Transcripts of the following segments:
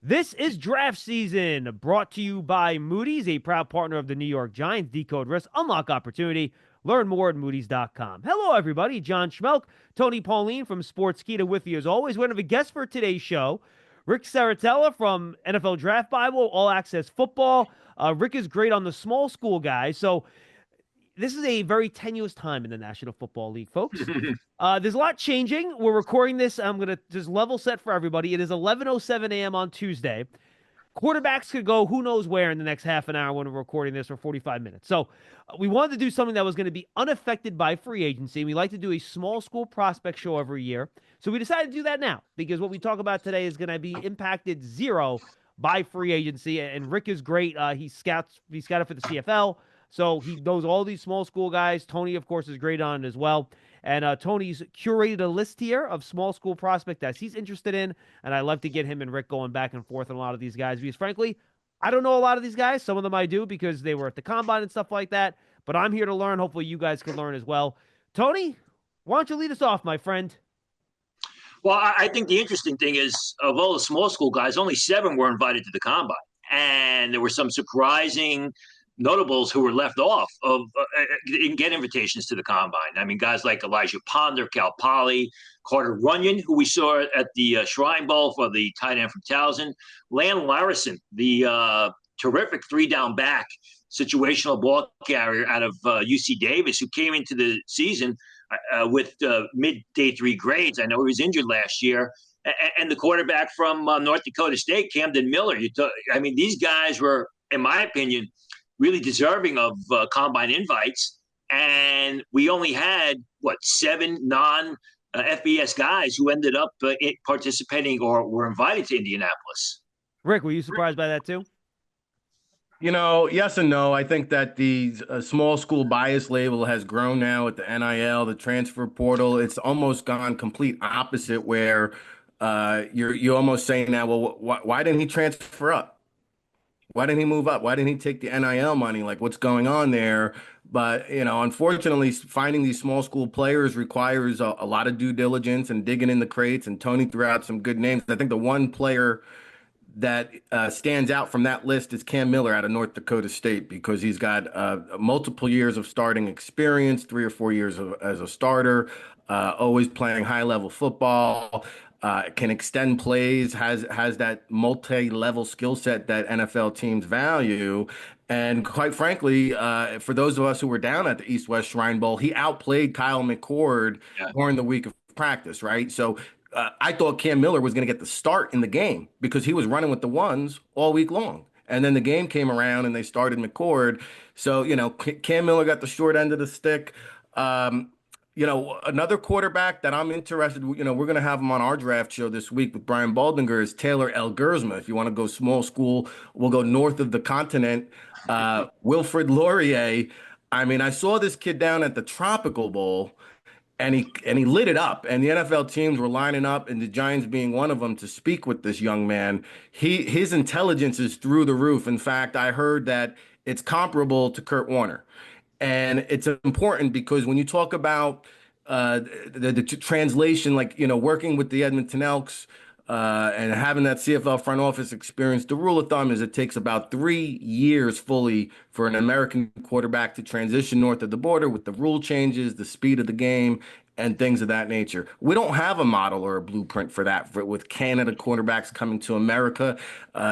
This is draft season, brought to you by Moody's, a proud partner of the New York Giants. Decode risk, unlock opportunity. Learn more at Moody's.com. Hello, everybody. John Schmeelk, Tony Pauline from Sportskeeda with you as always. We have a guest for today's show, Rick Serritella from NFL Draft Bible, All Access Football. Rick is great on the small school guys, so this is a very tenuous time in the National Football League, folks. There's a lot changing. We're recording this. I'm going to just level set for everybody. It is 11:07 a.m. on Tuesday. Quarterbacks could go who knows where in the next half an hour when we're recording this, or 45 minutes. So we wanted to do something that was going to be unaffected by free agency. We like to do a small school prospect show every year. So we decided to do that now because what we talk about today is going to be impacted zero by free agency. And Rick is great. He scouted for the CFL. So he knows all these small school guys. Tony, of course, is great on it as well. And Tony's curated a list here of small school prospect that he's interested in. And I love to get him and Rick going back and forth on a lot of these guys. Because frankly, I don't know a lot of these guys. Some of them I do because they were at the combine and stuff like that. But I'm here to learn. Hopefully you guys can learn as well. Tony, why don't you lead us off, my friend? Well, I think the interesting thing is, of all the small school guys, only 7 were invited to the combine. And there were some surprising notables who were left off of didn't get invitations to the combine. I mean, guys like Elijah Ponder, Cal Poly, Carter Runyon, who we saw at the Shrine Bowl for the tight end from Towson, Lan Larison, the terrific 3-down back, situational ball carrier out of UC Davis, who came into the season with mid-day 3 grades. I know he was injured last year. And the quarterback from North Dakota State, Camden Miller. I mean, these guys were, in my opinion, really deserving of combine invites. And we only had, 7 non-FBS guys who ended up participating or were invited to Indianapolis. Rick, were you surprised by that too? Yes and no. I think that the small school bias label has grown now with the NIL, the transfer portal. It's almost gone complete opposite where you're almost saying now, well, why didn't he transfer up? Why didn't he move up? Why didn't he take the NIL money? Like, what's going on there? But, unfortunately, finding these small school players requires a lot of due diligence and digging in the crates. And Tony threw out some good names. I think the one player that stands out from that list is Cam Miller out of North Dakota State because he's got multiple years of starting experience, 3 or 4 years as a starter, always playing high-level football. Can extend plays, has that multi-level skill set that NFL teams value. And quite frankly, for those of us who were down at the East-West Shrine Bowl, he outplayed Kyle McCord during the week of practice, right? So I thought Cam Miller was going to get the start in the game because he was running with the ones all week long. And then the game came around and they started McCord. So, Cam Miller got the short end of the stick. Another quarterback that I'm interested, we're going to have him on our draft show this week with Brian Baldinger is Taylor Elgersma. If you want to go small school, we'll go north of the continent. Wilfrid Laurier. I mean, I saw this kid down at the Tropical Bowl and he lit it up, and the NFL teams were lining up, and the Giants being one of them, to speak with this young man. His intelligence is through the roof. In fact, I heard that it's comparable to Kurt Warner. And it's important because when you talk about the translation, like, working with the Edmonton Elks and having that CFL front office experience, the rule of thumb is it takes about 3 years fully for an American quarterback to transition north of the border with the rule changes, the speed of the game, and things of that nature. We don't have a model or a blueprint for that with Canada quarterbacks coming to America.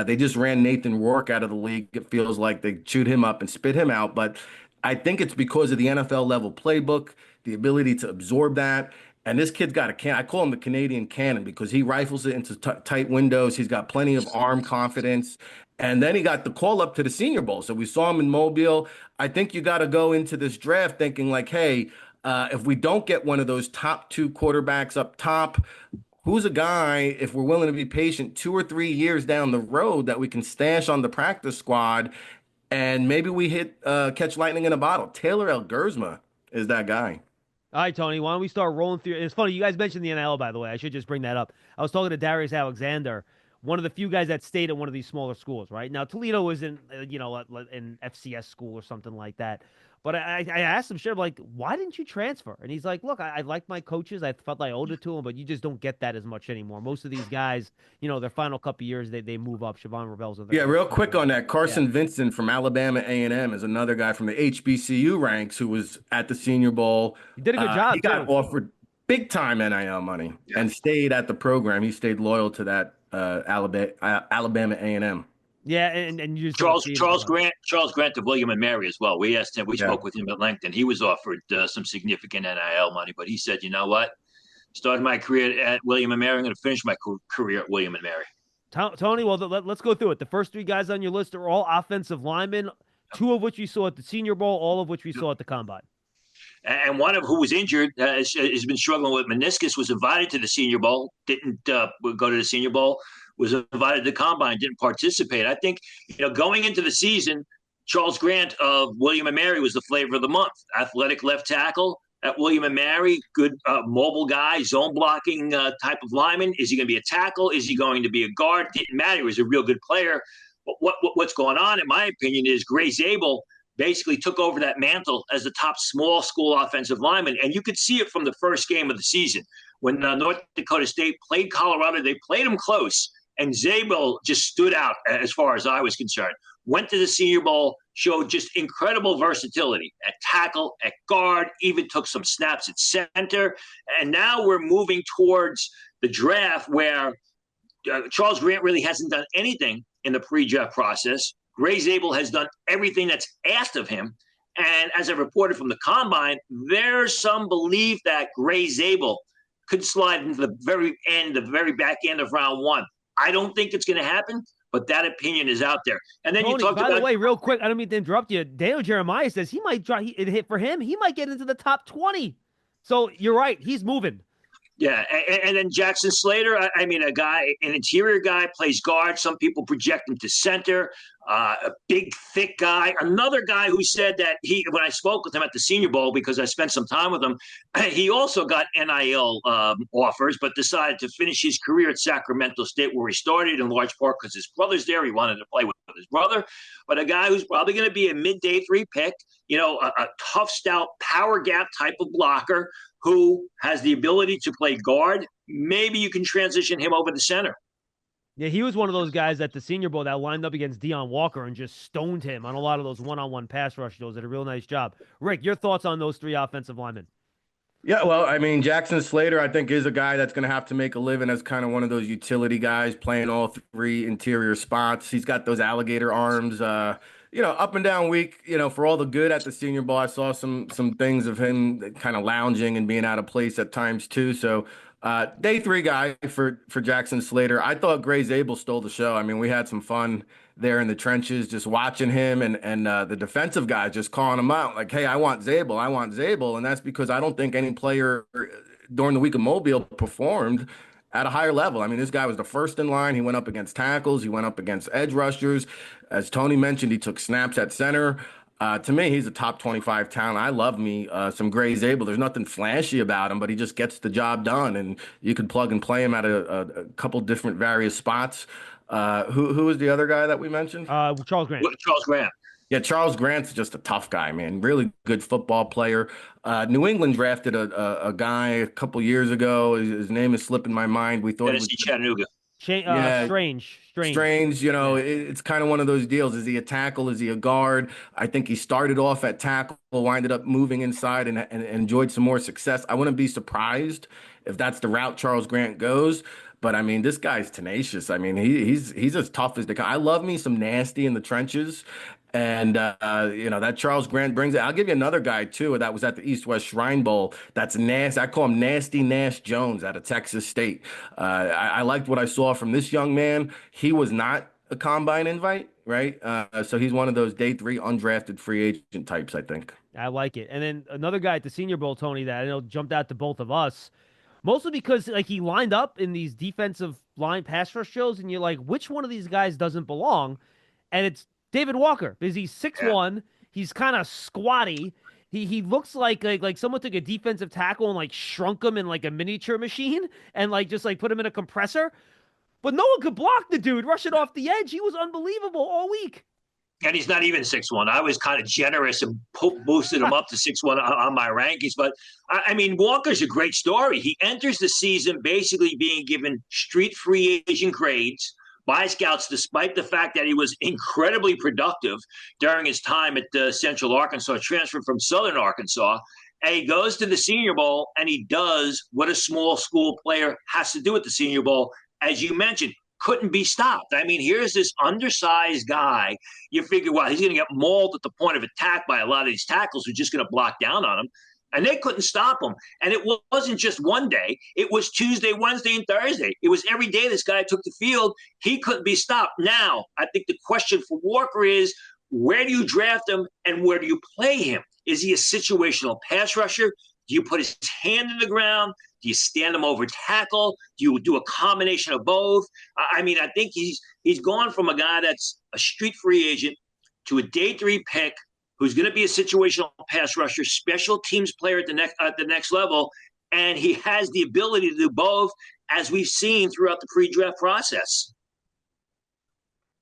They just ran Nathan Rourke out of the league. It feels like they chewed him up and spit him out. But I think it's because of the NFL level playbook, the ability to absorb that. And this kid's got a can. I call him the Canadian cannon because he rifles it into tight windows. He's got plenty of arm confidence. And then he got the call up to the Senior Bowl. So we saw him in Mobile. I think you got to go into this draft thinking like, hey, if we don't get one of those top 2 quarterbacks up top, who's a guy, if we're willing to be patient, 2 or 3 years down the road that we can stash on the practice squad and maybe we catch lightning in a bottle? Taylor Elgersma is that guy. All right, Tony, why don't we start rolling through? It's funny, you guys mentioned the NIL, by the way. I should just bring that up. I was talking to Darius Alexander, one of the few guys that stayed at one of these smaller schools, right? Now, Toledo is in, an FCS school or something like that. But I asked him, sure, like, why didn't you transfer? And he's like, look, I liked my coaches. I felt I owed it to them, but you just don't get that as much anymore. Most of these guys, their final couple years, they move up. Siobhan Rebels are Yeah, their real starting quick on that, quarterback. Yeah. Carson Vincent from Alabama A&M is another guy from the HBCU ranks who was at the Senior Bowl. He did a good He job, got too. offered big time NIL money Yeah. and stayed at the program. He stayed loyal to that Alabama A&M. Yeah, and you just don't see it as much. Charles Grant of William and Mary as well. We asked him. We Yeah. spoke with him at length, and he was offered some significant NIL money, but he said, "You know what? Started my career at William and Mary. I'm going to finish my career at William and Mary." Tony, well, let's go through it. The first three guys on your list are all offensive linemen, two of which we saw at the Senior Bowl, all of which we saw at the Combine. And one of who was injured has been struggling with meniscus. Was invited to the Senior Bowl. Didn't go to the Senior Bowl. Was invited to the Combine. Didn't participate. I think going into the season, Charles Grant of William and Mary was the flavor of the month. Athletic left tackle at William and Mary. Good mobile guy, zone blocking type of lineman. Is he going to be a tackle? Is he going to be a guard? Didn't matter. He was a real good player. But what's going on, in my opinion, is Gray Zabel basically took over that mantle as the top small school offensive lineman. And you could see it from the first game of the season. When North Dakota State played Colorado, they played them close. And Zabel just stood out as far as I was concerned. Went to the Senior Bowl, showed just incredible versatility at tackle, at guard, even took some snaps at center. And now we're moving towards the draft where Charles Grant really hasn't done anything in the pre-draft process. Gray Zabel has done everything that's asked of him. And as I reported from the Combine, there's some belief that Gray Zabel could slide into the very back end of round one. I don't think it's going to happen, but that opinion is out there. And then Tony, you talked by about. the way, real quick, I don't mean to interrupt you. Daniel Jeremiah says he might try. It hit for him. He might get into the top 20. So you're right. He's moving. Yeah, and then Jackson Slater, I mean, an interior guy, plays guard. Some people project him to center. A big, thick guy. Another guy who said that when I spoke with him at the Senior Bowl, because I spent some time with him, he also got NIL offers, but decided to finish his career at Sacramento State, where he started in large part because his brother's there. He wanted to play with his brother. But a guy who's probably going to be a mid-day 3 pick, a tough, stout, power gap type of blocker who has the ability to play guard. Maybe you can transition him over to center. Yeah, he was one of those guys at the Senior Bowl that lined up against Deion Walker and just stoned him on a lot of those one-on-one pass rush shows. Did a real nice job. Rick, your thoughts on those three offensive linemen? Yeah, well, I mean, Jackson Slater, I think, is a guy that's going to have to make a living as kind of one of those utility guys playing all three interior spots. He's got those alligator arms, up and down week, for all the good at the Senior Bowl. I saw some things of him kind of lounging and being out of place at times too. So day 3 guy for Jackson Slater. I thought Gray Zabel stole the show. I mean, we had some fun there in the trenches, just watching him and the defensive guys just calling him out like, hey, I want Zabel. And that's because I don't think any player during the week of Mobile performed at a higher level. I mean, this guy was the first in line. He went up against tackles. He went up against edge rushers. As Tony mentioned, he took snaps at center. To me, he's a top 25 talent. I love me some Gray Zabel. There's nothing flashy about him, but he just gets the job done. And you could plug and play him at a couple different various spots. Who was the other guy that we mentioned? Charles Grant. Charles Grant. Yeah, Charles Grant's just a tough guy, man. Really good football player. New England drafted a guy a couple years ago. His name is slipping my mind. We thought it was Chattanooga. Strange. It's kind of one of those deals. Is he a tackle? Is he a guard? I think he started off at tackle, winded up moving inside and enjoyed some more success. I wouldn't be surprised if that's the route Charles Grant goes. But I mean, this guy's tenacious. I mean, he's as tough as they come. I love me some nasty in the trenches. And, that Charles Grant brings it. I'll give you another guy, too, that was at the East-West Shrine Bowl. That's nasty. I call him Nasty Nash Jones out of Texas State. I liked what I saw from this young man. He was not a combine invite, right? So he's one of those day 3 undrafted free agent types, I think. I like it. And then another guy at the Senior Bowl, Tony, that I know jumped out to both of us, mostly because he lined up in these defensive line pass rush shows, and you're like, which one of these guys doesn't belong? And it's David Walker, because he's 6'1", he's kind of squatty. He looks like someone took a defensive tackle and shrunk him in a miniature machine and just put him in a compressor. But no one could block the dude rushing off the edge. He was unbelievable all week. And he's not even 6'1". I was kind of generous and boosted him up to 6'1" on my rankings. But I mean, Walker's a great story. He enters the season basically being given street free agent grades by scouts, despite the fact that he was incredibly productive during his time at Central Arkansas, transferred from Southern Arkansas. And he goes to the Senior Bowl and he does what a small school player has to do at the Senior Bowl. As you mentioned, couldn't be stopped. I mean, here's this undersized guy. You figure, well, he's going to get mauled at the point of attack by a lot of these tackles who are just going to block down on him. And they couldn't stop him. And it wasn't just one day. It was Tuesday, Wednesday, and Thursday. It was every day this guy took the field. He couldn't be stopped. Now, I think the question for Walker is, where do you draft him and where do you play him? Is he a situational pass rusher? Do you put his hand in the ground? Do you stand him over tackle? Do you do a combination of both? I mean, I think he's gone from a guy that's a street free agent to a day 3 pick who's going to be a situational pass rusher, special teams player at the next level, and he has the ability to do both, as we've seen throughout the pre-draft process.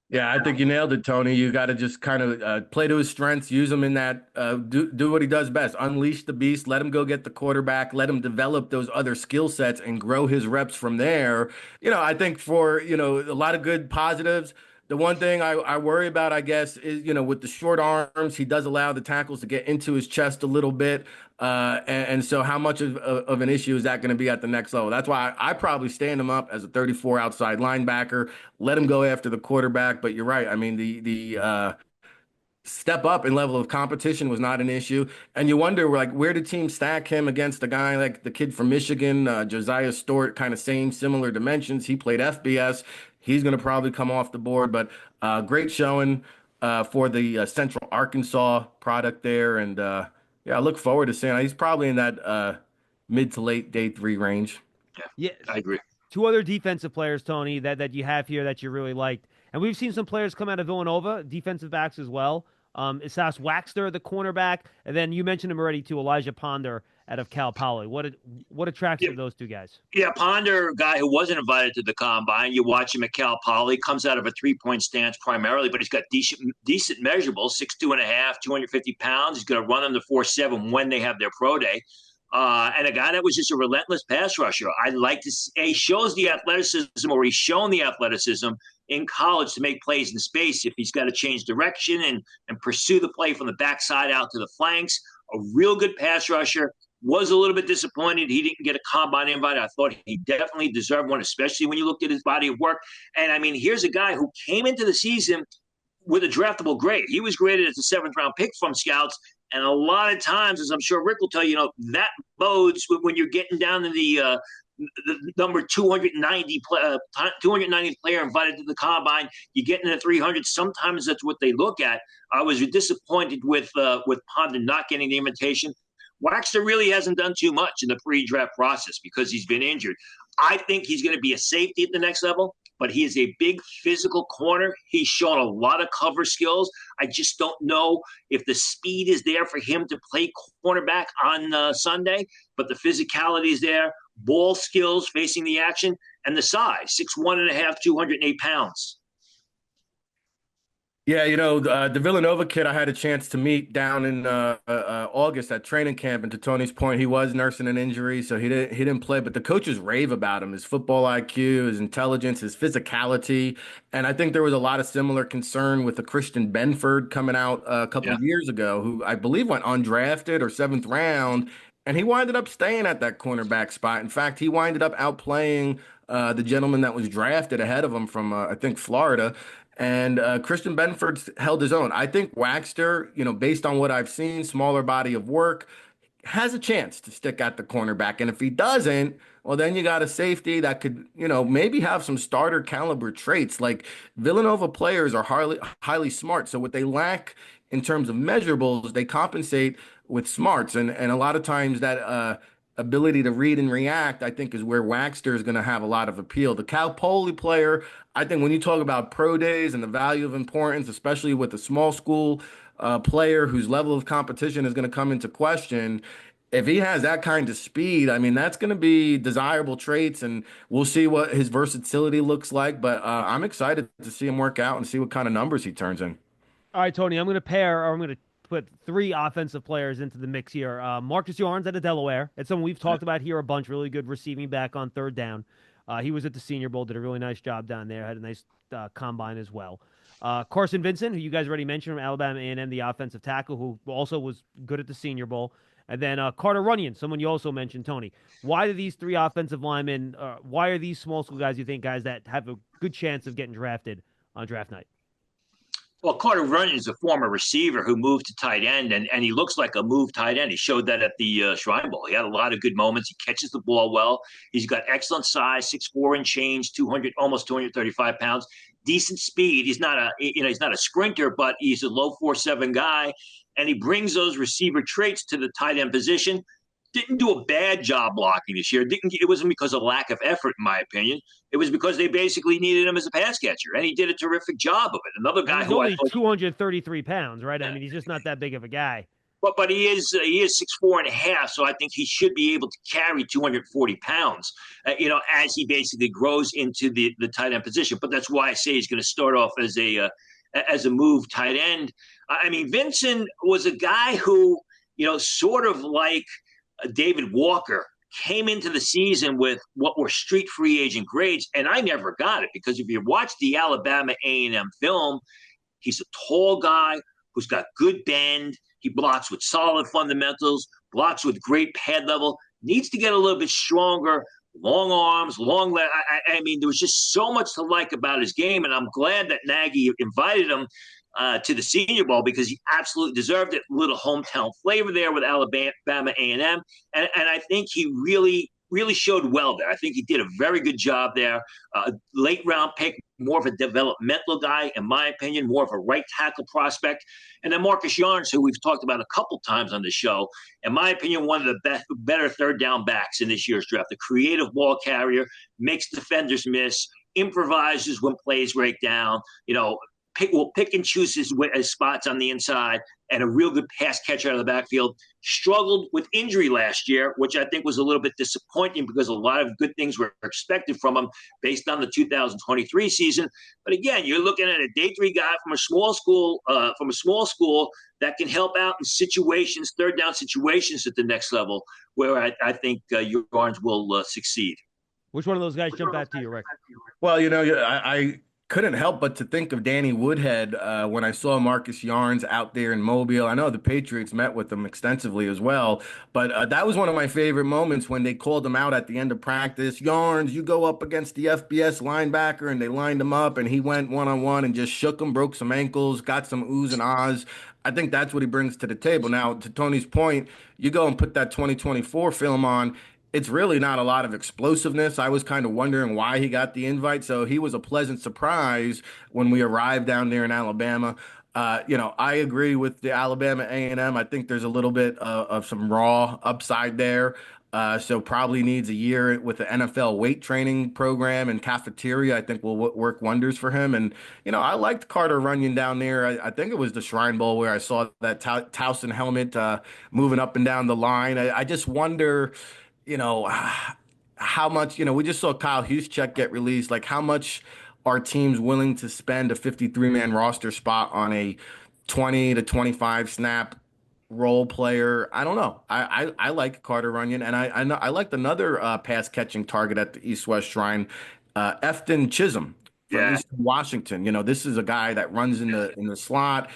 Yeah, I think you nailed it, Tony. You got to just kind of play to his strengths, use him in that, do what he does best, unleash the beast, let him go get the quarterback, let him develop those other skill sets and grow his reps from there. I think for, a lot of good positives. The one thing I worry about, I guess, is, with the short arms, he does allow the tackles to get into his chest a little bit. And so how much of an issue is that going to be at the next level? That's why I probably stand him up as a 34 outside linebacker, let him go after the quarterback. But you're right. I mean, the step up in level of competition was not an issue. And you wonder, like, where did teams stack him against a guy like the kid from Michigan, Josiah Stewart, kind of similar dimensions. He played FBS. He's going to probably come off the board, but great showing for the Central Arkansas product there. And yeah, I look forward to seeing. He's probably in that mid to late day 3 range. Yeah, I agree. 2 other defensive players, Tony, that you have here that you really liked. And we've seen some players come out of Villanova, defensive backs as well. Isas Waxter, the cornerback, and then you mentioned him already too, Elijah Ponder out of Cal Poly. What attracts you to those 2 guys? Yeah, Ponder, guy who wasn't invited to the combine. You watch him at Cal Poly, comes out of a 3-point stance primarily, but he's got decent measurables, 6'2.5", 250 pounds. He's going to run them to 4.7 when they have their pro day. And a guy that was just a relentless pass rusher. I like to say he shows the athleticism, or he's shown the athleticism in college to make plays in space if he's got to change direction and pursue the play from the backside out to the flanks. A real good pass rusher. Was a little bit disappointed he didn't get a combine invite. I thought he definitely deserved one, especially when you looked at his body of work. And I mean, here's a guy who came into the season with a draftable grade. He was graded as a 7th round pick from scouts. And a lot of times, as I'm sure Rick will tell you, that bodes when you're getting down to the number 290 player invited to the combine. You get in the 300. Sometimes that's what they look at. I was disappointed with Ponder not getting the invitation. Waxter really hasn't done too much in the pre-draft process because he's been injured. I think he's going to be a safety at the next level, but he is a big physical corner. He's shown a lot of cover skills. I just don't know if the speed is there for him to play cornerback on Sunday, but the physicality is there, ball skills facing the action, and the size, 6'1.5", 208 pounds. Yeah, the Villanova kid I had a chance to meet down in August at training camp, and to Tony's point, he was nursing an injury, so he didn't play. But the coaches rave about him, his football IQ, his intelligence, his physicality, and I think there was a lot of similar concern with the Christian Benford coming out a couple of years ago, who I believe went undrafted or 7th round, and he winded up staying at that cornerback spot. In fact, he winded up outplaying the gentleman that was drafted ahead of him from I think Florida. And Christian Benford held his own. I think Waxter, based on what I've seen, smaller body of work, has a chance to stick at the cornerback. And if he doesn't, well, then you got a safety that could, maybe have some starter caliber traits. Like Villanova players are highly smart. So what they lack in terms of measurables, they compensate with smarts. And a lot of times that ability to read and react, I think, is where Waxter is going to have a lot of appeal. The Cal Poly player, I think when you talk about pro days and the value of importance, especially with a small school player whose level of competition is going to come into question, if he has that kind of speed, I mean, that's going to be desirable traits, and we'll see what his versatility looks like. But I'm excited to see him work out and see what kind of numbers he turns in. All right, Tony, I'm going to put three offensive players into the mix here. Marcus Yarns out of Delaware. It's someone we've talked about here a bunch. Really good receiving back on third down. He was at the Senior Bowl, did a really nice job down there. Had a nice combine as well. Carson Vincent, who you guys already mentioned from Alabama A&M, the offensive tackle, who also was good at the Senior Bowl. And then Carter Runyon, someone you also mentioned, Tony. Why do these three offensive linemen, why are these small school guys, you think, guys that have a good chance of getting drafted on draft night? Well, Carter Runyon is a former receiver who moved to tight end, and he looks like a moved tight end. He showed that at the Shrine Bowl. He had a lot of good moments. He catches the ball well. He's got excellent size, 6'4" and change, 200, almost 235 pounds. Decent speed. He's not a sprinter, but he's a low 4.7 guy, and he brings those receiver traits to the tight end position. Didn't do a bad job blocking this year. It wasn't because of lack of effort, in my opinion. It was because they basically needed him as a pass catcher, and he did a terrific job of it. Another And guy he's who only I thought, 233 pounds, right? I mean, he's just not that big of a guy. but he is 6'4.5", so I think he should be able to carry 240 pounds. As he basically grows into the tight end position. But that's why I say he's going to start off as a move tight end. I mean, Vincent was a guy who sort of like David Walker came into the season with what were street free agent grades, and I never got it because if you watch the Alabama A&M film, he's a tall guy who's got good bend. He blocks with solid fundamentals, blocks with great pad level, needs to get a little bit stronger, long arms, long leg. I mean, there was just so much to like about his game, and I'm glad that Nagy invited him to the Senior Bowl because he absolutely deserved it. Little hometown flavor there with Alabama A&M, and I think he really showed well there. I think he did a very good job there. Late round pick, more of a developmental guy, in my opinion, more of a right tackle prospect. And then Marcus Yarns, who we've talked about a couple times on the show, in my opinion, one of the better third down backs in this year's draft. A creative ball carrier, makes defenders miss, improvises when plays break down, will pick and choose his spots on the inside, and a real good pass catcher out of the backfield. Struggled with injury last year, which I think was a little bit disappointing because a lot of good things were expected from him based on the 2023 season. But again, you're looking at a day three guy from a small school that can help out in situations, third down situations at the next level, where I think Yarns will succeed. Which one of those guys jumped out to you, Rick? Well, I couldn't help but to think of Danny Woodhead when I saw Marcus Yarns out there in Mobile. I know the Patriots met with him extensively as well, but that was one of my favorite moments when they called him out at the end of practice. Yarns, you go up against the FBS linebacker, and they lined him up, and he went one-on-one and just shook him, broke some ankles, got some oohs and ahs. I think that's what he brings to the table. Now, to Tony's point, you go and put that 2024 film on, it's really not a lot of explosiveness. I was kind of wondering why he got the invite. So he was a pleasant surprise when we arrived down there in Alabama. I agree with the Alabama A&M. I think there's a little bit of some raw upside there. So probably needs a year with the NFL weight training program and cafeteria. I think will work wonders for him. And, I liked Carter Runyon down there. I think it was the Shrine Bowl where I saw that Towson helmet moving up and down the line. I just wonder how much, we just saw Kyle Juszczyk get released. Like, how much are teams willing to spend a 53-man roster spot on a 20 to 25 snap role player? I don't know. I like Carter Runyon, and I liked another pass catching target at the East West Shrine, Efton Chisholm from East Washington. This is a guy that runs in the slot.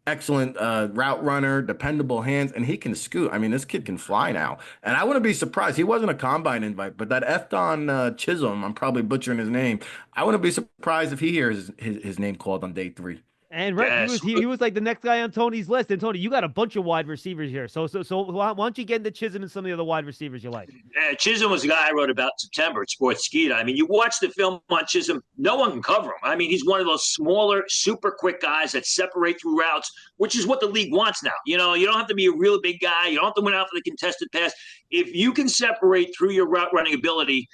Excellent route runner, dependable hands, and he can scoot. I mean, this kid can fly now. And I wouldn't be surprised. He wasn't a combine invite, but that Efton Chisholm, I'm probably butchering his name. I wouldn't be surprised if he hears his name called on day 3. And Rick, Yes. he was like the next guy on Tony's list. And Tony, you got a bunch of wide receivers here. So why don't you get into Chisholm and some of the other wide receivers you like? Chisholm was the guy I wrote about in September at Sports Skeeta. I mean, you watch the film on Chisholm, no one can cover him. I mean, he's one of those smaller, super quick guys that separate through routes, which is what the league wants now. You don't have to be a real big guy. You don't have to win out for the contested pass. If you can separate through your route running ability,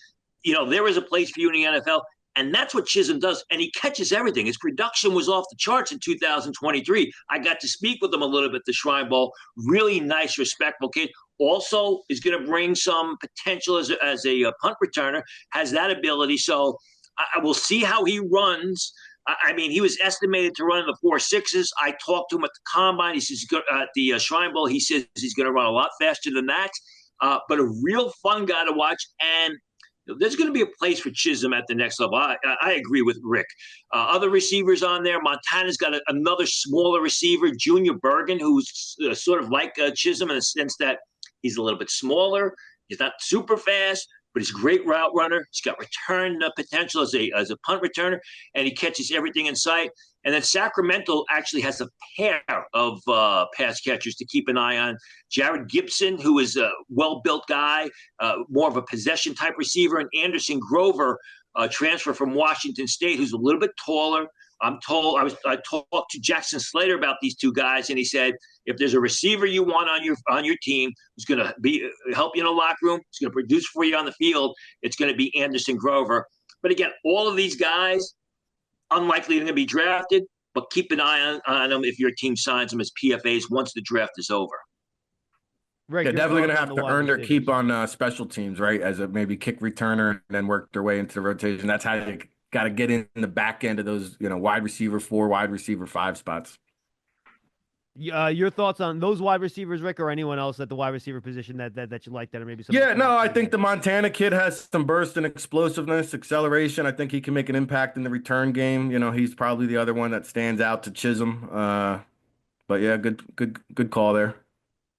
there is a place for you in the NFL. And that's what Chisholm does. And he catches everything. His production was off the charts in 2023. I got to speak with him a little bit at the Shrine Bowl. Really nice, respectful kid. Also is going to bring some potential as a punt returner, has that ability. So I will see how he runs I mean, he was estimated to run in the 4.6s. I talked to him at the combine. He says at the Shrine Bowl. He says he's going to run a lot faster than that. But a real fun guy to watch. And there's going to be a place for Chisholm at the next level. I agree with Rick. Other receivers on there. Montana's got another smaller receiver, Junior Bergen, who's sort of like Chisholm in the sense that he's a little bit smaller. He's not super fast, but he's a great route runner. He's got return potential as a punt returner, and he catches everything in sight. And then Sacramento actually has a pair of pass catchers to keep an eye on. Jared Gibson, who is a well-built guy, more of a possession type receiver, and Anderson Grover, transfer from Washington State, who's a little bit taller. I talked to Jackson Slater about these two guys, and he said if there's a receiver you want on your team who's going to help you in the locker room, who's going to produce for you on the field, it's going to be Anderson Grover. But again, all of these guys unlikely to be drafted, but keep an eye on them if your team signs them as PFAs once the draft is over. Rick, they're definitely going to have to earn their keep on special teams, right? As a maybe kick returner and then work their way into the rotation. That's how you got to get in the back end of those, wide receiver 4, wide receiver 5 spots. Your thoughts on those wide receivers, Rick, or anyone else at the wide receiver position that you like that, or maybe some? Yeah, no, I think the Montana kid has some burst and explosiveness, acceleration. I think he can make an impact in the return game. He's probably the other one that stands out to Chisholm. But yeah, good call there.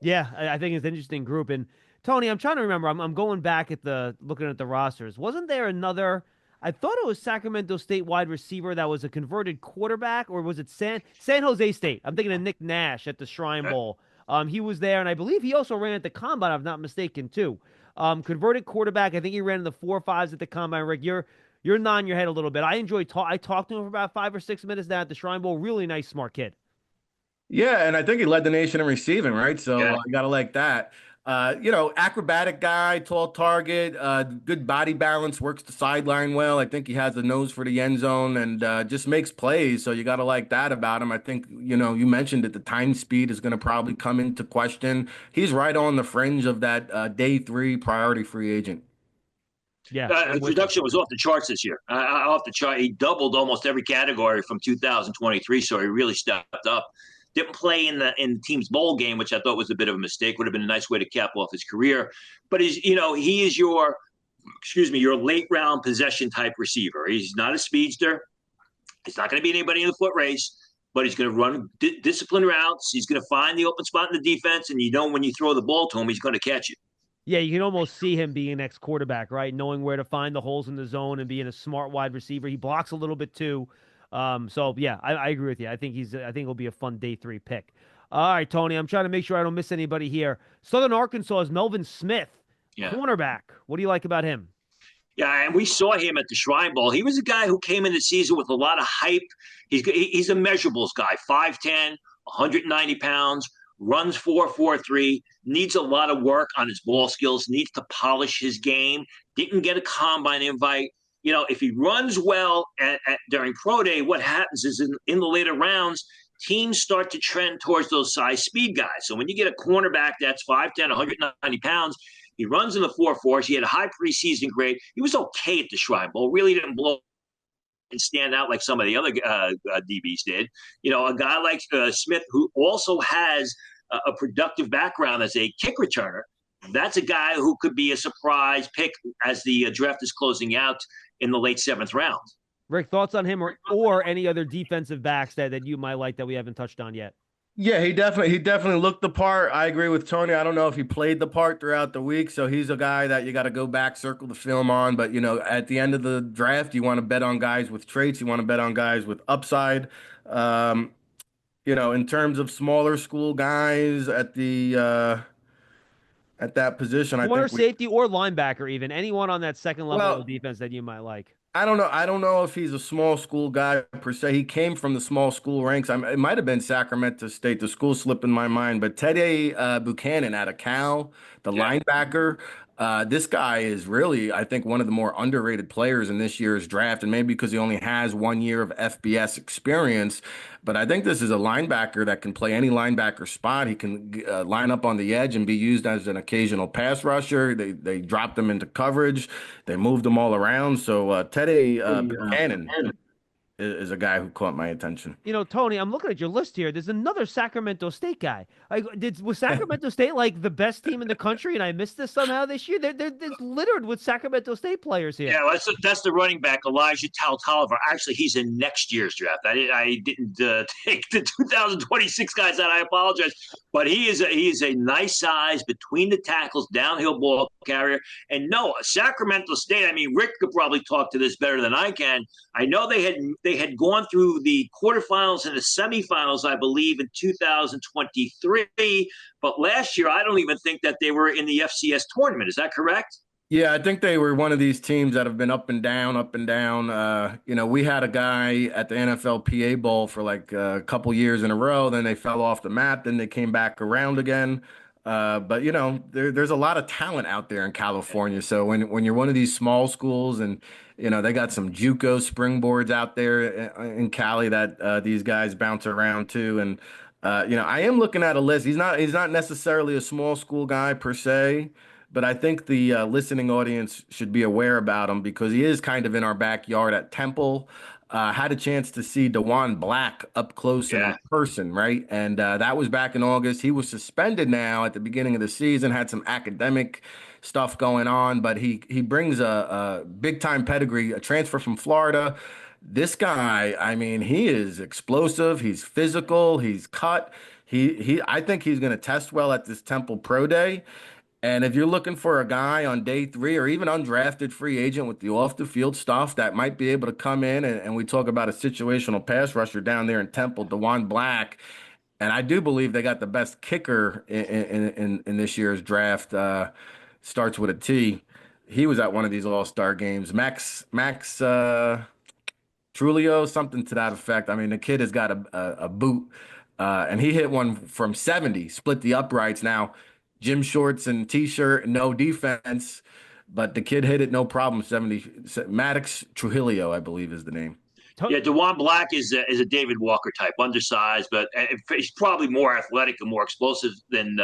Yeah, I think it's an interesting group. And Tony, I'm trying to remember. I'm going back looking at the rosters. Wasn't there another? I thought it was Sacramento State wide receiver that was a converted quarterback, or was it San Jose State? I'm thinking of Nick Nash at the Shrine Bowl. He was there, and I believe he also ran at the combine, if I'm not mistaken, too. Converted quarterback. I think he ran in the 4.5s at the combine. Rick, you're nodding your head a little bit. I talked to him for about 5 or 6 minutes there at the Shrine Bowl. Really nice, smart kid. Yeah, and I think he led the nation in receiving, right? So you got to like that. Acrobatic guy, tall target, good body balance, works the sideline well. I think he has a nose for the end zone and just makes plays. So you got to like that about him. I think, you mentioned that the time speed is going to probably come into question. He's right on the fringe of that day 3 priority free agent. Yeah, production was off the charts this year. Off the chart. He doubled almost every category from 2023, so he really stepped up. Didn't play in the team's bowl game, which I thought was a bit of a mistake. Would have been a nice way to cap off his career. But he is your late round possession type receiver. He's not a speedster. He's not going to be anybody in the foot race, but he's going to run disciplined routes. He's going to find the open spot in the defense, and when you throw the ball to him, he's going to catch it. Yeah, you can almost see him being an ex-quarterback, right? Knowing where to find the holes in the zone and being a smart wide receiver. He blocks a little bit too. So yeah, I agree with you. I think he'll be a fun day 3 pick. All right, Tony, I'm trying to make sure I don't miss anybody here. Southern Arkansas is Melvin Smith, cornerback. What do you like about him? Yeah, and we saw him at the Shrine Bowl. He was a guy who came in the season with a lot of hype. He's a measurables guy, 5'10", 190 pounds, runs 4.43, needs a lot of work on his ball skills, needs to polish his game, didn't get a combine invite. If he runs well during pro day, what happens is in the later rounds, teams start to trend towards those size speed guys. So when you get a cornerback that's 5'10", 190 pounds, he runs in the 4.4s. He had a high preseason grade. He was okay at the Shrine Bowl. Really didn't blow and stand out like some of the other DBs did. A guy like Smith, who also has a productive background as a kick returner, that's a guy who could be a surprise pick as the draft is closing out in the late 7th round. Rick, thoughts on him or any other defensive backs that you might like that we haven't touched on yet? Yeah, he definitely looked the part. I agree with Tony. I don't know if he played the part throughout the week, so he's a guy that you got to go back, circle the film on. But, at the end of the draft, you want to bet on guys with traits. You want to bet on guys with upside. In terms of smaller school guys at that position, Corner, safety, or linebacker, even anyone on that second level of defense that you might like. I don't know. I don't know if he's a small school guy per se. He came from the small school ranks. It might have been Sacramento State. The school slipped in my mind, but Teddy Buchanan out of Cal, the linebacker. This guy is really, I think, one of the more underrated players in this year's draft, and maybe because he only has 1 year of FBS experience. But I think this is a linebacker that can play any linebacker spot. He can line up on the edge and be used as an occasional pass rusher. They dropped him into coverage. They moved him all around. So Teddy Buchanan is a guy who caught my attention. Tony, I'm looking at your list here. There's another Sacramento State guy. Was Sacramento State like the best team in the country, and I missed this somehow this year? It's littered with Sacramento State players here. Yeah, that's the running back, Elijah Tolliver. Actually, he's in next year's draft. I didn't take the 2026 guys out. I apologize, but he is a nice size between the tackles, downhill ball carrier. And no, Sacramento State. I mean, Rick could probably talk to this better than I can. I know they had gone through the quarterfinals and the semifinals, I believe, in 2023. But last year, I don't even think that they were in the FCS tournament. Is that correct? Yeah, I think they were one of these teams that have been up and down, up and down. We had a guy at the NFLPA Bowl for like a couple years in a row. Then they fell off the map. Then they came back around again. But there's a lot of talent out there in California. So when you're one of these small schools, and they got some JUCO springboards out there in Cali that these guys bounce around to. And I am looking at a list. He's not necessarily a small school guy per se. But I think the listening audience should be aware about him because he is kind of in our backyard at Temple. Had a chance to see DeJuan Black up close and in person, right? And that was back in August. He was suspended now at the beginning of the season, had some academic stuff going on, but he brings a big-time pedigree, a transfer from Florida. This guy, I mean, he is explosive. He's physical. He's cut. I think he's going to test well at this Temple Pro Day. And if you're looking for a guy on day 3 or even undrafted free agent with the off the field stuff that might be able to come in and we talk about a situational pass rusher down there in Temple, DeJuan Black, and I do believe they got the best kicker in this year's draft. Starts with a T. He was at one of these All-Star games. Max Trulio, something to that effect. I mean, the kid has got a boot, and he hit one from 70, split the uprights. Now, gym shorts and T-shirt, no defense, but the kid hit it no problem. 70. Maddox Trujillo, I believe, is the name. Yeah, DeJuan Black is a David Walker type, undersized, but he's probably more athletic and more explosive than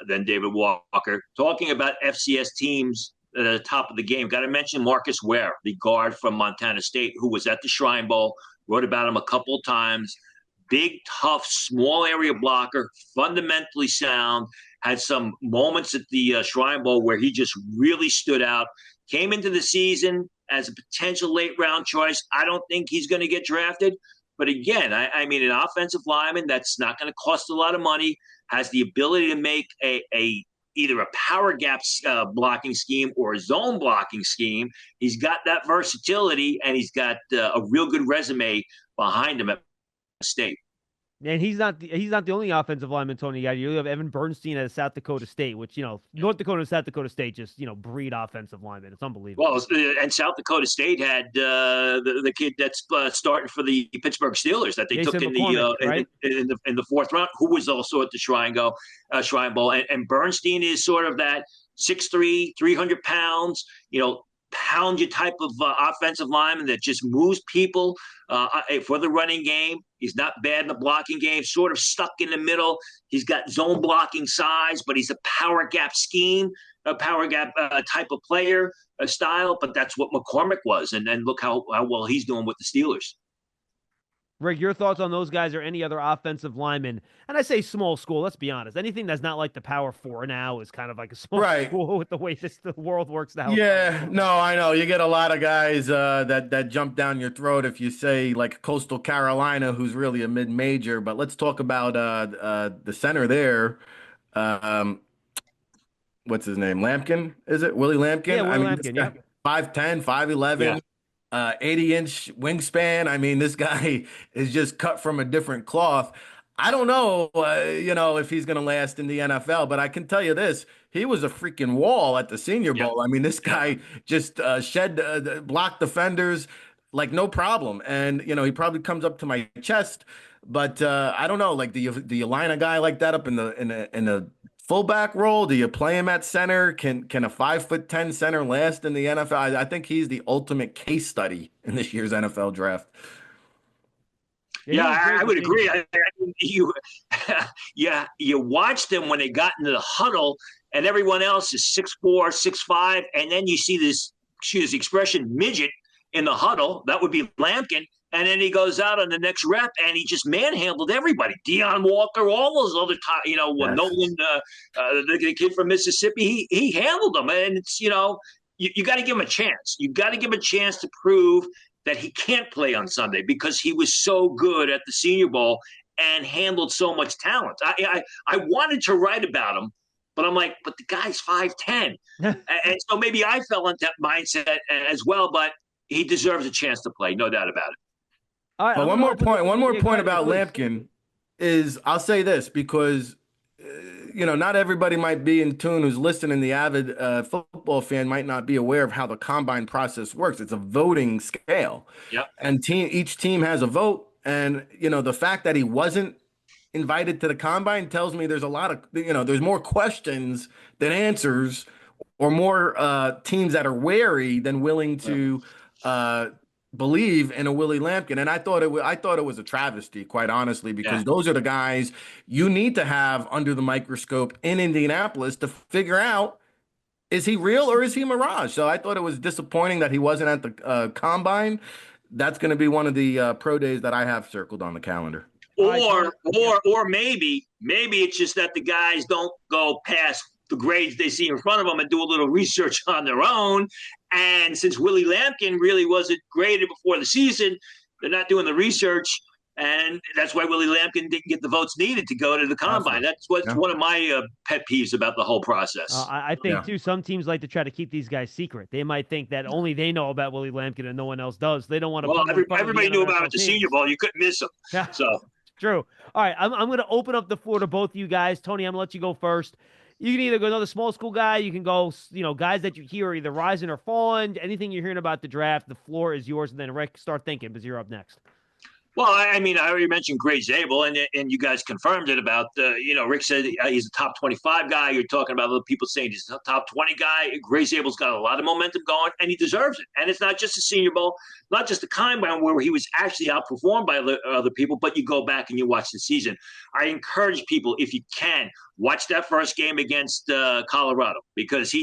David Walker. Talking about FCS teams at the top of the game, got to mention Marcus Ware, the guard from Montana State, who was at the Shrine Bowl. Wrote about him a couple of times. Big, tough, small area blocker, fundamentally sound, had some moments at the Shrine Bowl where he just really stood out. Came into the season as a potential late-round choice. I don't think he's going to get drafted. But again, I mean, an offensive lineman that's not going to cost a lot of money, has the ability to make either a power gap blocking scheme or a zone blocking scheme. He's got that versatility, and he's got a real good resume behind him at State. And he's not the only offensive lineman, Tony. You have Evan Bernstein at South Dakota State, which, North Dakota and South Dakota State just, breed offensive linemen. It's unbelievable. Well, and South Dakota State had the kid that's starting for the Pittsburgh Steelers that they Jason took in McCormick, in the 4th round, who was also at the Shrine Bowl. And Bernstein is sort of that 6'3", 300 pounds, pound you type of offensive lineman that just moves people for the running game. He's not bad in the blocking game, sort of stuck in the middle. He's got zone blocking size, but he's a power gap scheme, a power gap type of player style. But that's what McCormick was. And then look how well he's doing with the Steelers. Rick, your thoughts on those guys or any other offensive linemen? And I say small school, let's be honest. Anything that's not like the Power 4 now is kind of like a small school with the way the world works now. Yeah, no, I know. You get a lot of guys that jump down your throat if you say like Coastal Carolina, who's really a mid-major. But let's talk about the center there. What's his name? Lampkin, is it? Willie Lampkin? Yeah, Willie Lampkin, yeah. 5'10", 5'11". Yeah. 80-inch wingspan. I mean, this guy is just cut from a different cloth. I don't know, if he's going to last in the NFL, but I can tell you this. He was a freaking wall at the Senior Bowl. I mean, this guy just blocked defenders like no problem. And, he probably comes up to my chest, but I don't know, like, do you line a guy like that up in the fullback role? Do you play him at center? Can a 5'10" center last in the NFL? I think he's the ultimate case study in this year's NFL draft. Yeah, I would agree. You watched them when they got into the huddle, and everyone else is 6'4", 6'5", and then you see this, excuse the expression, midget in the huddle. That would be Lampkin. And then he goes out on the next rep and he just manhandled everybody. Deion Walker, all those other, Yes. Nolan, the kid from Mississippi, he handled them. And it's, you got to give him a chance. You got to give him a chance to prove that he can't play on Sunday because he was so good at the Senior Bowl and handled so much talent. I wanted to write about him, but I'm like, but the guy's 5'10". And so maybe I fell into that mindset as well, but he deserves a chance to play, no doubt about it. All right, But one more point about Lampkin is I'll say this because not everybody might be in tune who's listening. The avid football fan might not be aware of how the combine process works. It's a voting scale. Yep. And each team has a vote. And, the fact that he wasn't invited to the combine tells me there's a lot of, there's more questions than answers or more teams that are wary than willing to believe in a Willie Lampkin. And I thought it was a travesty, quite honestly, because those are the guys you need to have under the microscope in Indianapolis to figure out, is he real or is he a mirage? So I thought it was disappointing that he wasn't at the combine. That's going to be one of the pro days that I have circled on the calendar. Or maybe it's just that the guys don't go past the grades they see in front of them and do a little research on their own. And since Willie Lampkin really wasn't graded before the season, they're not doing the research. And that's why Willie Lampkin didn't get the votes needed to go to the combine. That's what's one of my pet peeves about the whole process. I think, too, some teams like to try to keep these guys secret. They might think that only they know about Willie Lampkin and no one else does. They don't want to. Well, everybody knew about it at the Senior Bowl. You couldn't miss them. Yeah. So True. All right, I'm going to open up the floor to both of you guys. Tony, I'm going to let you go first. You can either go another small school guy. You can go, guys that you hear are either rising or falling. Anything you're hearing about the draft, the floor is yours. And then, Rick, start thinking because you're up next. Well, I mean, I already mentioned Gray Zabel, and you guys confirmed it about, Rick said he's a top 25 guy. You're talking about other people saying he's a top 20 guy. Gray Zabel's got a lot of momentum going, and he deserves it. And it's not just the Senior Bowl, not just the combine where he was actually outperformed by other people, but you go back and you watch the season. I encourage people, if you can, watch that first game against Colorado because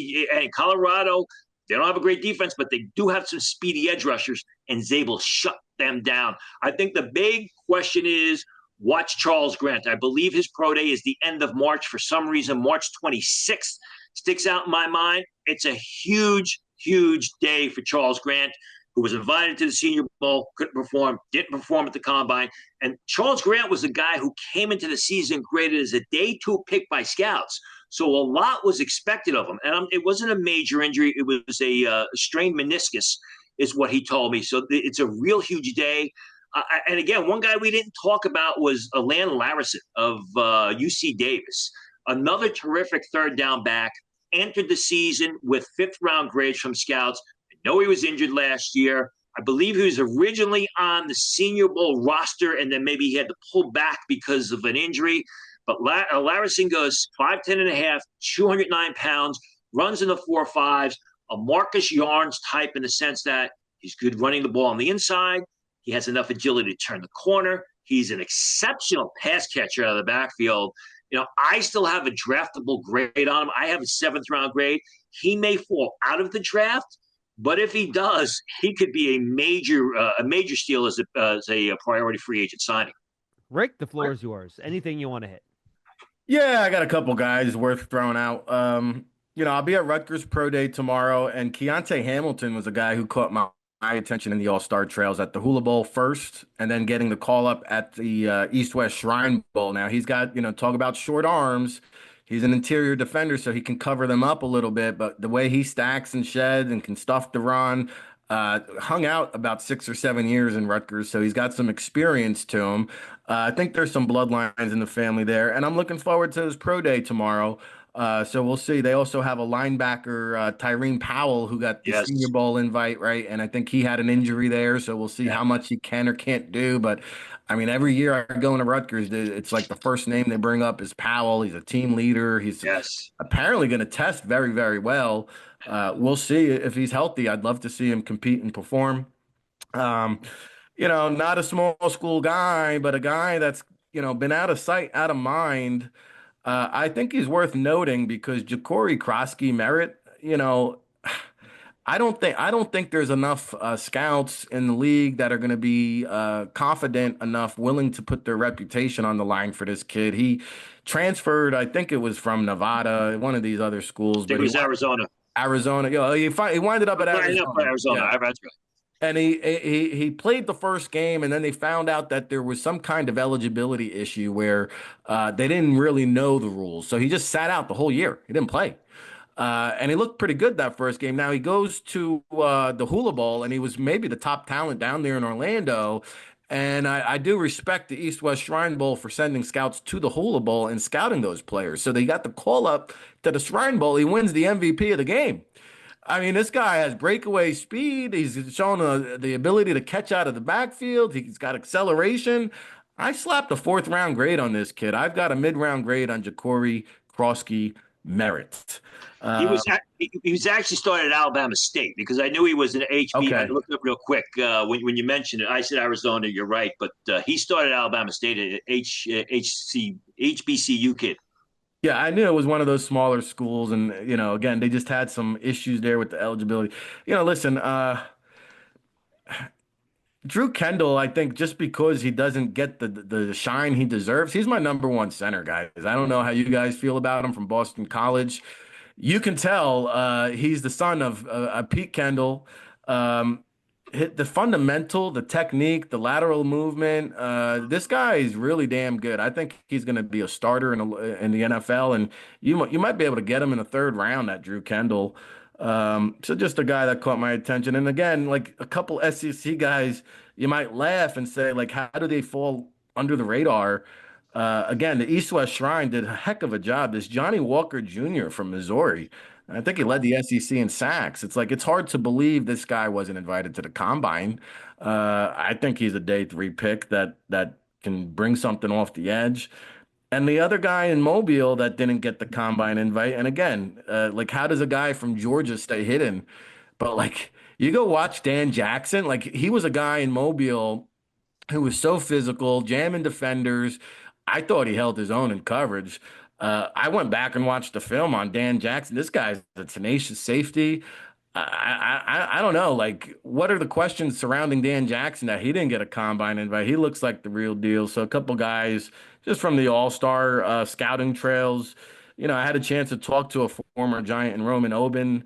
Colorado, they don't have a great defense, but they do have some speedy edge rushers, and Zabel shut them down. I think the big question is watch Charles Grant. I believe his pro day is the end of March. For some reason, March 26th sticks out in my mind. It's a huge, huge day for Charles Grant, who was invited to the Senior Bowl, couldn't perform, didn't perform at the combine. And Charles Grant was the guy who came into the season graded as a day 2 pick by scouts. So a lot was expected of him. And it wasn't a major injury. It was a strained meniscus is what he told me. So it's a real huge day. And again, one guy we didn't talk about was Alan Larison of UC Davis, another terrific third down back, entered the season with 5th-round grades from scouts. I know he was injured last year. I believe he was originally on the Senior Bowl roster, and then maybe he had to pull back because of an injury. But Larison goes 5'10 and a half, 209 pounds, runs in the 4.5s, a Marcus Yarns type in the sense that he's good running the ball on the inside. He has enough agility to turn the corner. He's an exceptional pass catcher out of the backfield. I still have a draftable grade on him. I have a 7th-round grade. He may fall out of the draft, but if he does, he could be a major steal as a priority free agent signing. Rick, the floor is yours. Anything you want to hit? Yeah, I got a couple guys worth throwing out. I'll be at Rutgers Pro Day tomorrow, and Keontae Hamilton was a guy who caught my attention in the All-Star Trails at the Hula Bowl first, and then getting the call up at the East-West Shrine Bowl. Now, he's got, talk about short arms. He's an interior defender, so he can cover them up a little bit, but the way he stacks and sheds and can stuff the run, hung out about 6 or 7 years in Rutgers, so he's got some experience to him. I think there's some bloodlines in the family there, and I'm looking forward to his pro day tomorrow. So we'll see. They also have a linebacker, Tyreen Powell, who got the Senior Bowl invite, right? And I think he had an injury there, so we'll see how much he can or can't do. But, I mean, every year I go into Rutgers, it's like the first name they bring up is Powell. He's a team leader. He's apparently going to test very, very well. We'll see if he's healthy. I'd love to see him compete and perform. Not a small school guy, but a guy that's, been out of sight, out of mind. I think he's worth noting because Ja'Cory Krosky Merritt, I don't think there's enough scouts in the league that are going to be confident enough, willing to put their reputation on the line for this kid. He transferred, I think it was from Nevada, one of these other I schools, think but it was Arizona. Arizona. He winded up at Right up Arizona. Arizona. Yeah. That's right. And he played the first game, and then they found out that there was some kind of eligibility issue where they didn't really know the rules. So he just sat out the whole year. He didn't play. And he looked pretty good that first game. Now he goes to the Hula Bowl, and he was maybe the top talent down there in Orlando. And I do respect the East West Shrine Bowl for sending scouts to the Hula Bowl and scouting those players. So they got the call up to the Shrine Bowl. He wins the MVP of the game. I mean, this guy has breakaway speed. He's shown the ability to catch out of the backfield. He's got acceleration. I slapped a fourth round grade on this kid. I've got a mid round grade on Ja'Cory Krosky Merritt. He Uh, was he was actually started at Alabama State because I knew he was an HB. I okay. looked up real quick when you mentioned it. I said Arizona. You're right, but he started at Alabama State at HBCU kid. Yeah, I knew it was one of those smaller schools. And, again, they just had some issues there with the eligibility. Listen, Drew Kendall, I think just because he doesn't get the shine he deserves, he's my number one center, guys. I don't know how you guys feel about him from Boston College. You can tell he's the son of Pete Kendall. Um, the fundamental, the technique, the lateral movement. This guy is really damn good. I think he's going to be a starter in the NFL, and you might be able to get him in the third round. That Drew Kendall. So just a guy that caught my attention. And again, like a couple SEC guys, you might laugh and say, like, how do they fall under the radar? Again, the East West Shrine did a heck of a job. This Johnny Walker Jr. from Missouri, I think he led the SEC in sacks. It's like it's hard to believe this guy wasn't invited to the combine. I think he's a day three pick that can bring something off the edge. And the other guy in Mobile that didn't get the combine invite, and again, like how does a guy from Georgia stay hidden? But like you go watch Dan Jackson, like he was a guy in Mobile who was so physical, jamming defenders. I thought he held his own in coverage. I went back and watched the film on Dan Jackson. This guy's a tenacious safety. I don't know. Like, what are the questions surrounding Dan Jackson that he didn't get a combine invite? He looks like the real deal. So a couple guys just from the All-Star scouting trails. I had a chance to talk to a former Giant in Roman Oben.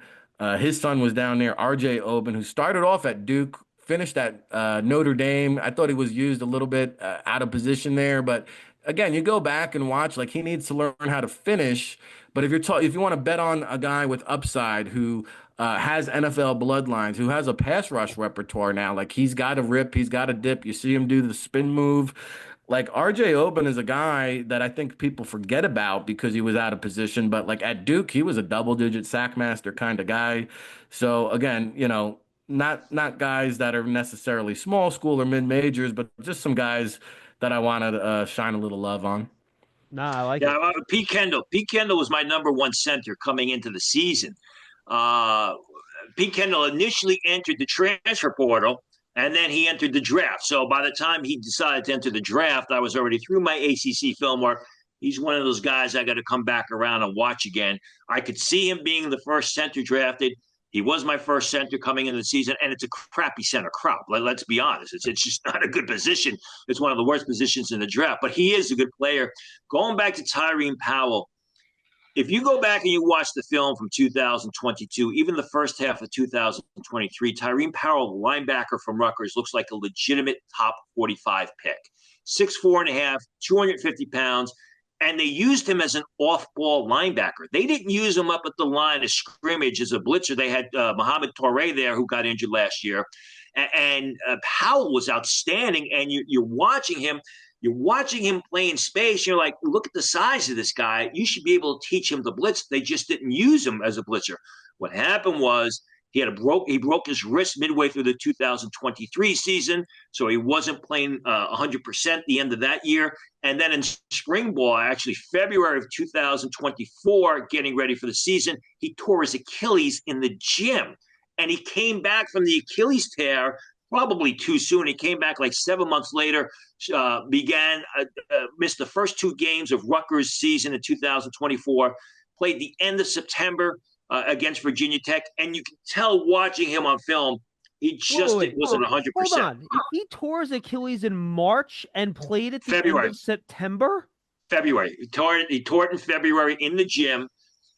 His son was down there, RJ Oben, who started off at Duke, finished at Notre Dame. I thought he was used a little bit out of position there, but again, you go back and watch, like he needs to learn how to finish. But if you want to bet on a guy with upside who has NFL bloodlines, who has a pass rush repertoire now, like he's got a rip, he's got a dip. You see him do the spin move. Like RJ Oben is a guy that I think people forget about because he was out of position. But like at Duke, he was a double-digit sack master kind of guy. So again, not guys that are necessarily small school or mid majors, but just some guys that I want to shine a little love on. Nah, I like Yeah, it. Pete Kendall. Pete Kendall was my number one center coming into the season. Uh, Pete Kendall initially entered the transfer portal, and then he entered the draft. So by the time he decided to enter the draft, I was already through my ACC film work. He's one of those guys I got to come back around and watch again. I could see him being the first center drafted. He was my first center coming into the season, and it's a crappy center crop. Let's be honest. It's just not a good position. It's one of the worst positions in the draft, but he is a good player. Going back to Tyreen Powell, if you go back and you watch the film from 2022, even the first half of 2023, Tyreen Powell, linebacker from Rutgers, looks like a legitimate top 45 pick. 6'4" and a half, 250 pounds. And they used him as an off-ball linebacker. They didn't use him up at the line of scrimmage as a blitzer. They had Mohamed Toure there, who got injured last year, and Powell was outstanding. And you're watching him. You're watching him play in space. You're like, look at the size of this guy. You should be able to teach him the blitz. They just didn't use him as a blitzer. What happened was he broke his wrist midway through the 2023 season, so he wasn't playing 100% the end of that year. And then in spring ball, actually February of 2024, getting ready for the season, he tore his Achilles in the gym. And he came back from the Achilles tear probably too soon. He came back like 7 months later, missed the first two games of Rutgers season in 2024, played the end of September, against Virginia Tech, and you can tell watching him on film, he just wasn't 100%. Hold on. He tore his Achilles in March and played at the February. end of September? February. He tore it in February in the gym,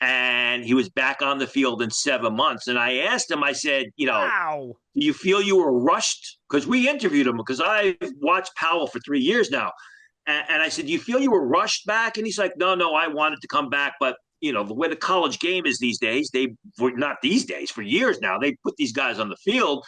and he was back on the field in 7 months. And I asked him, I said, wow. Do you feel you were rushed? Because we interviewed him, because I've watched Powell for 3 years now. And I said, do you feel you were rushed back? And he's like, no, I wanted to come back. But, the way the college game is these days, not these days, for years now, they put these guys on the field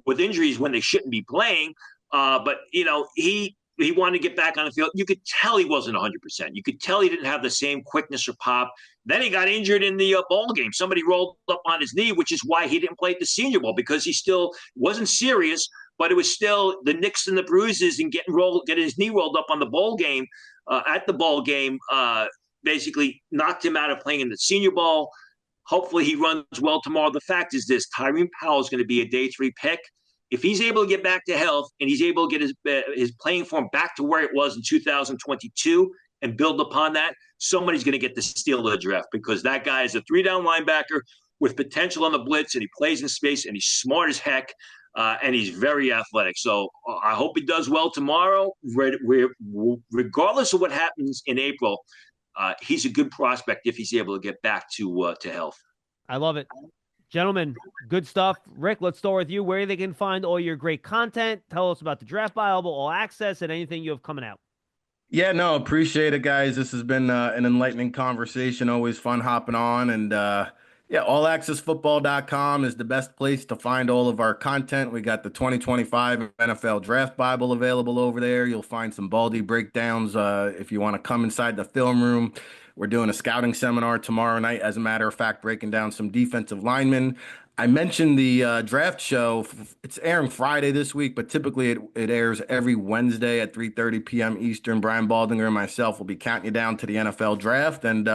with injuries when they shouldn't be playing. But he wanted to get back on the field. You could tell he wasn't 100%. You could tell he didn't have the same quickness or pop. Then he got injured in the ball game. Somebody rolled up on his knee, which is why he didn't play at the Senior Bowl, because he still wasn't serious, but it was still the nicks and the bruises and getting his knee rolled up on the bowl game, at the ball game, basically knocked him out of playing in the Senior Bowl. Hopefully he runs well tomorrow. The fact is this: Tyreen Powell is going to be a day 3 pick. If he's able to get back to health and he's able to get his playing form back to where it was in 2022 and build upon that, somebody's going to get the steal of the draft, because that guy is a 3-down linebacker with potential on the blitz, and he plays in space, and he's smart as heck, and he's very athletic. So I hope he does well tomorrow. Regardless of what happens in April, he's a good prospect if he's able to get back to health. I love it. Gentlemen, good stuff. Rick, let's start with you. Where they can find all your great content. Tell us about the Draft Bible, All Access, and anything you have coming out. Yeah, no, appreciate it, guys. This has been an enlightening conversation. Always fun hopping on. And allaccessfootball.com is the best place to find all of our content. We got the 2025 NFL Draft Bible available over there. You'll find some Baldy breakdowns if you want to come inside the film room. We're doing a scouting seminar tomorrow night, as a matter of fact, breaking down some defensive linemen. I mentioned the draft show. It's airing Friday this week, but typically it airs every Wednesday at 3:30 p.m. Eastern. Brian Baldinger and myself will be counting you down to the NFL draft, and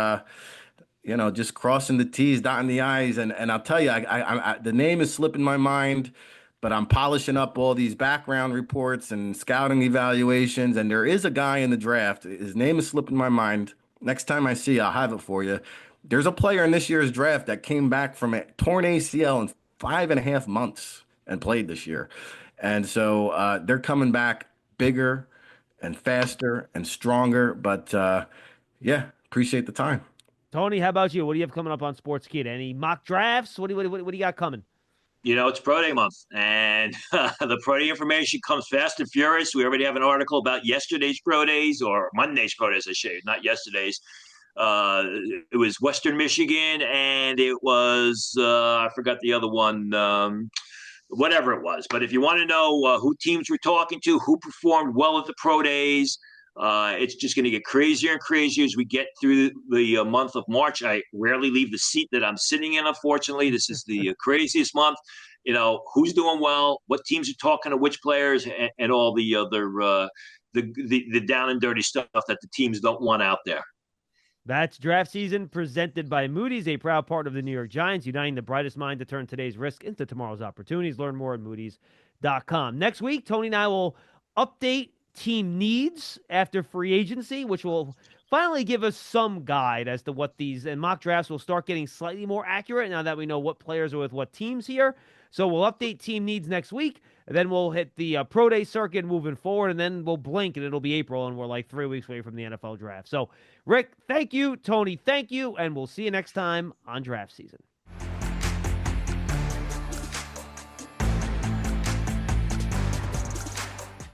just crossing the T's, dotting the I's. And I'll tell you, I the name is slipping my mind, but I'm polishing up all these background reports and scouting evaluations, and there is a guy in the draft. His name is slipping my mind. Next time I see you, I'll have it for you. There's a player in this year's draft that came back from a torn ACL in 5.5 months and played this year. And so they're coming back bigger and faster and stronger. But appreciate the time. Tony, how about you? What do you have coming up on Sports Kid? Any mock drafts? What do you got coming? It's Pro Day month, and the Pro Day information comes fast and furious. We already have an article about yesterday's Pro Days, or Monday's Pro Days, I say, not yesterday's. It was Western Michigan, and it was, I forgot the other one, whatever it was. But if you want to know who teams we're talking to, who performed well at the Pro Days, it's just going to get crazier and crazier as we get through the month of March. I rarely leave the seat that I'm sitting in, unfortunately. This is the craziest month. Who's doing well, what teams are talking to which players, and all the other the down and dirty stuff that the teams don't want out there. That's draft season presented by Moody's, a proud partner of the New York Giants, uniting the brightest mind to turn today's risk into tomorrow's opportunities. Learn more at Moody's.com. Next week, Tony and I will update team needs after free agency, which will finally give us some guide as to what these, and mock drafts will start getting slightly more accurate now that we know what players are with what teams here. So we'll update team needs next week, and then we'll hit the Pro Day circuit moving forward, and then we'll blink, and it'll be April, and we're like 3 weeks away from the NFL draft. So, Rick, thank you. Tony, thank you, and we'll see you next time on draft season.